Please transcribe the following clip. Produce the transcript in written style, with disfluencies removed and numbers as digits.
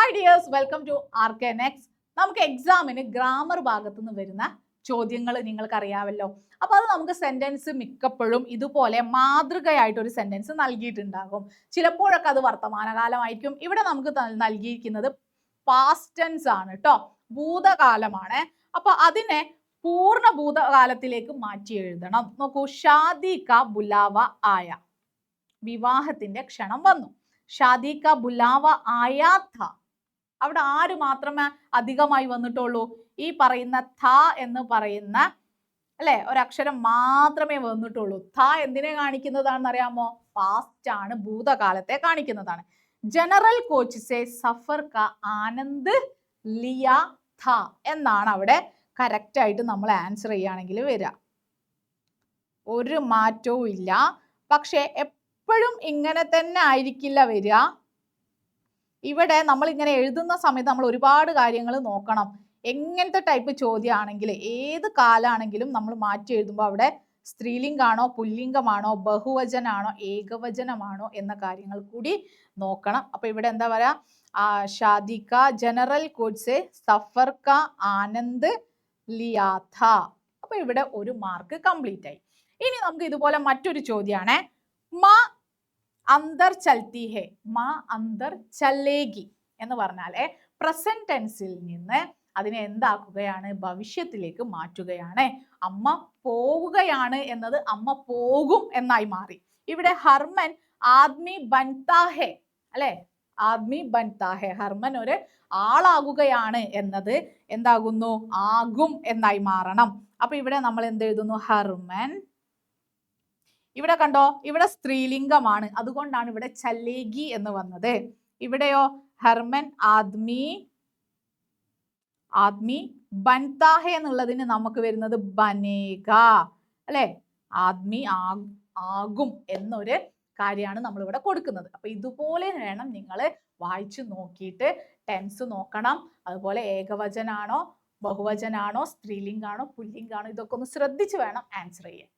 Hi dears, welcome to ആർക്കെനെക്സ്. നമുക്ക് എക്സാമിന് ഗ്രാമർ ഭാഗത്തു നിന്ന് വരുന്ന ചോദ്യങ്ങൾ നിങ്ങൾക്ക് അറിയാമല്ലോ. അപ്പൊ അത് നമുക്ക് സെന്റൻസ് മിക്കപ്പോഴും ഇതുപോലെ മാതൃകയായിട്ട് ഒരു സെന്റൻസ് നൽകിയിട്ടുണ്ടാകും. ചിലപ്പോഴൊക്കെ അത് വർത്തമാനകാലമായിരിക്കും. ഇവിടെ നമുക്ക് നൽകിയിരിക്കുന്നത് പാസ്റ്റ് ടെൻസ് ആണ് കേട്ടോ, ഭൂതകാലമാണ്. അപ്പൊ അതിനെ പൂർണ്ണ ഭൂതകാലത്തിലേക്ക് മാറ്റി എഴുതണം. നോക്കൂ, ഷാദി കാ ബുലാവ ആയ, വിവാഹത്തിന്റെ ക്ഷണം വന്നു. ഷാദി കാ ബുലാവ ആയാ ഥ, അവിടെ ആര് മാത്രമേ അധികമായി വന്നിട്ടുള്ളൂ? ഈ പറയുന്ന ഥ എന്ന് പറയുന്ന അല്ലെ ഒരക്ഷരം മാത്രമേ വന്നിട്ടുള്ളൂ. ഥ എന്തിനെ കാണിക്കുന്നതാണെന്ന് അറിയാമോ? പാസ്റ്റ് ആണ്, ഭൂതകാലത്തെ കാണിക്കുന്നതാണ്. ജനറൽ കോച്ച് സെ സഫർ കാ ആനന്ദ് ലിയ ഥ എന്നാണ് അവിടെ കറക്റ്റ് ആയിട്ട് നമ്മൾ ആൻസർ ചെയ്യുകയാണെങ്കിൽ വരിക. ഒരു മാറ്റവും ഇല്ല. പക്ഷെ എപ്പോഴും ഇങ്ങനെ തന്നെ ആയിരിക്കില്ല വരിക. ഇവിടെ നമ്മൾ ഇങ്ങനെ എഴുതുന്ന സമയത്ത് നമ്മൾ ഒരുപാട് കാര്യങ്ങൾ നോക്കണം. എങ്ങനത്തെ ടൈപ്പ് ചോദ്യമാണെങ്കിൽ ഏത് കാലാണെങ്കിലും നമ്മൾ മാറ്റി എഴുതുമ്പോൾ അവിടെ സ്ത്രീലിംഗാണോ പുല്ലിംഗമാണോ ബഹുവചനാണോ ഏകവചനമാണോ എന്ന കാര്യങ്ങൾ കൂടി നോക്കണം. അപ്പൊ ഇവിടെ എന്താ പറയാ, ഷാദി കാ ജനറൽ കോച്ച് സെ സഫർ കാ ആനന്ദ് ലിയാ ഥ. അപ്പൊ ഇവിടെ ഒരു മാർക്ക് കംപ്ലീറ്റ് ആയി. ഇനി നമുക്ക് ഇതുപോലെ മറ്റൊരു ചോദ്യമാണ്, മാ അന്തർ ചൽത്തി ഹെ മാ അന്തർ ചല്ലേഗി എന്ന് പറഞ്ഞാല് പ്രസന്റ് ടെൻസിൽ നിന്ന് അതിനെ എന്താക്കുകയാണ്? ഭവിഷ്യത്തിലേക്ക് മാറ്റുകയാണ്. അമ്മ പോവുകയാണ് എന്നത് അമ്മ പോകും എന്നായി മാറി. ഇവിടെ ഹർമൻ ആദ്മി ബൻതാ ഹെ അല്ലെ, ആദ്മി ബൻതാ ഹെ, ഹർമൻ ഒരു ആളാകുകയാണ് എന്നത് എന്താകുന്നു? ആകും എന്നായി മാറണം. അപ്പൊ ഇവിടെ നമ്മൾ എന്ത് എഴുതുന്നു? ഹർമൻ. ഇവിടെ കണ്ടോ, ഇവിടെ സ്ത്രീലിംഗമാണ്, അതുകൊണ്ടാണ് ഇവിടെ ചല്ലേഗി എന്ന് വന്നത്. ഇവിടെയോ ഹർമൻ ആദ്മി ബൻതാ ഹെ എന്നുള്ളതിന് നമുക്ക് വരുന്നത് ബനേഗ അല്ലെ, ആദ്മി ആകും എന്നൊരു കാര്യമാണ് നമ്മൾ ഇവിടെ കൊടുക്കുന്നത്. അപ്പൊ ഇതുപോലെ വേണം നിങ്ങൾ വായിച്ചു നോക്കിയിട്ട് ടെൻസ് നോക്കണം. അതുപോലെ ഏകവചനാണോ ബഹുവചനാണോ സ്ത്രീലിംഗാണോ പുല്ലിംഗാണോ ഇതൊക്കെ ഒന്ന് ശ്രദ്ധിച്ച് വേണം ആൻസർ ചെയ്യാൻ.